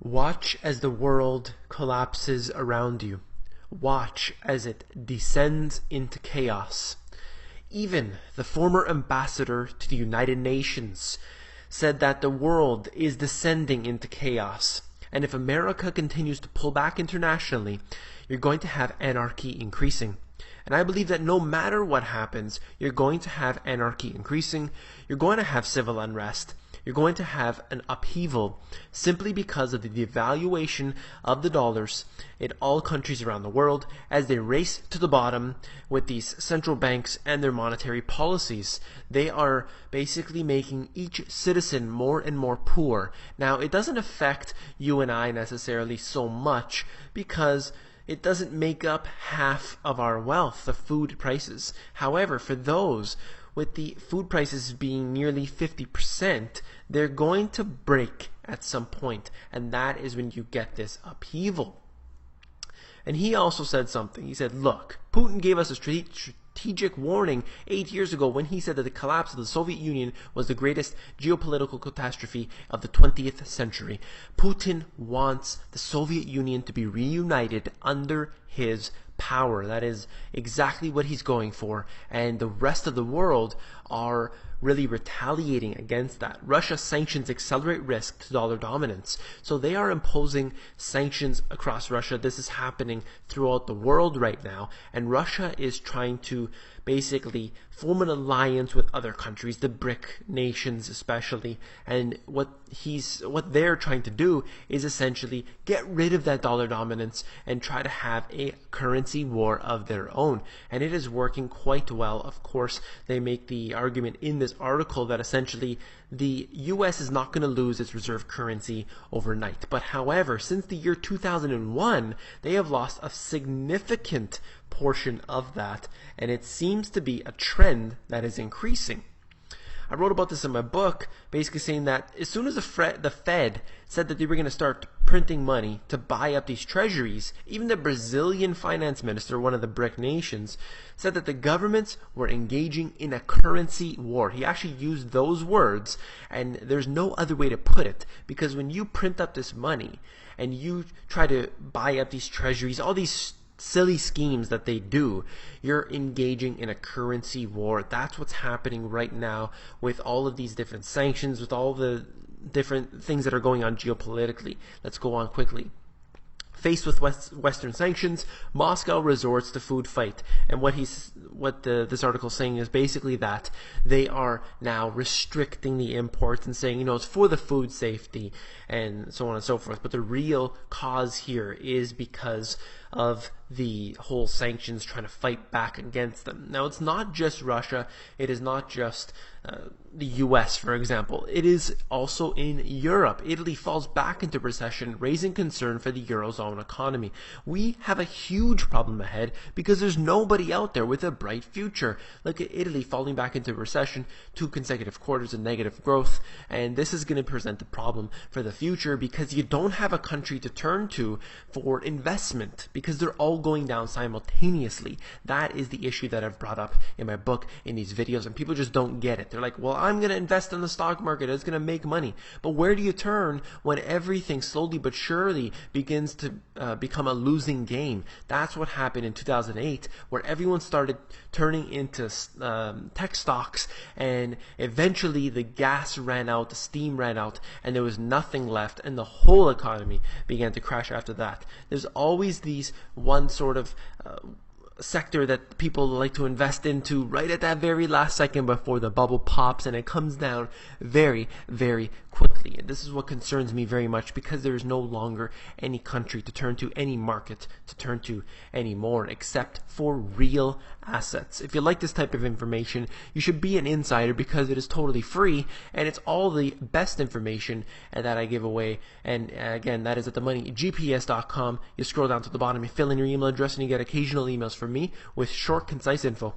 Watch as the world collapses around you. Watch as it descends into chaos. Even the former ambassador to the United Nations said that the world is descending into chaos. And if America continues to pull back internationally, you're going to have anarchy increasing. And I believe that no matter what happens, you're going to have anarchy increasing. You're going to have civil unrest. You're going to have an upheaval simply because of the devaluation of the dollars in all countries around the world as they race to the bottom with these central banks and their monetary policies. They are basically making each citizen more and more poor. Now, it doesn't affect you and I necessarily so much because it doesn't make up half of our wealth, the food prices. However, for those with the food prices being nearly 50%, they're going to break at some point, and that is when you get this upheaval. And he also said something. He said, look, Putin gave us a strategic warning 8 years ago when he said that the collapse of the Soviet Union was the greatest geopolitical catastrophe of the 20th century. Putin wants the Soviet Union to be reunited under his power. That is exactly what he's going for, and the rest of the world are really retaliating against that. Russia's sanctions accelerate risk to dollar dominance, so they are imposing sanctions across Russia. This is happening throughout the world right now, and Russia is trying to basically form an alliance with other countries, the BRIC nations especially, and what they're trying to do is essentially get rid of that dollar dominance and try to have a currency war of their own. And it is working quite well. Of course, they make the argument in this article that essentially the US is not going to lose its reserve currency overnight. But however, since the year 2001, they have lost a significant portion of that, and it seems to be a trend that is increasing. I wrote about this in my book, basically saying that as soon as the Fed said that they were going to start printing money to buy up these treasuries, even the Brazilian finance minister, one of the BRIC nations, said that the governments were engaging in a currency war. He actually used those words, and there's no other way to put it, because when you print up this money and you try to buy up these treasuries, all these silly schemes that they do, you're engaging in a currency war. That's what's happening right now with all of these different sanctions, with all the different things that are going on geopolitically. Let's go on quickly. Faced with Western sanctions, Moscow resorts to food fight. And what this article is saying is basically that they are now restricting the imports and saying, it's for the food safety and so on and so forth. But the real cause here is because of the whole sanctions trying to fight back against them. Now, it's not just Russia. It is not just the US, for example. It is also in Europe. Italy falls back into recession, raising concern for the Eurozone economy. We have a huge problem ahead because there's nobody out there with a bright future. Look at Italy falling back into recession, 2 consecutive quarters of negative growth, and this is going to present a problem for the future because you don't have a country to turn to for investment because they're all going down simultaneously. That is the issue that I've brought up in my book, in these videos, and people just don't get it. They're like, well, I'm going to invest in the stock market. It's going to make money. But where do you turn when everything slowly but surely begins to become a losing game? That's what happened in 2008, where everyone started turning into tech stocks, and eventually the gas ran out, the steam ran out, and there was nothing left, and the whole economy began to crash after that. There's always these one sort of sector that people like to invest into right at that very last second before the bubble pops, and it comes down very, very quickly. And this is what concerns me very much because there is no longer any country to turn to, any market to turn to anymore except for real assets. If you like this type of information, you should be an insider because it is totally free and it's all the best information that I give away. And again, that is at themoneygps.com. You scroll down to the bottom, you fill in your email address, and you get occasional emails from me with short, concise info.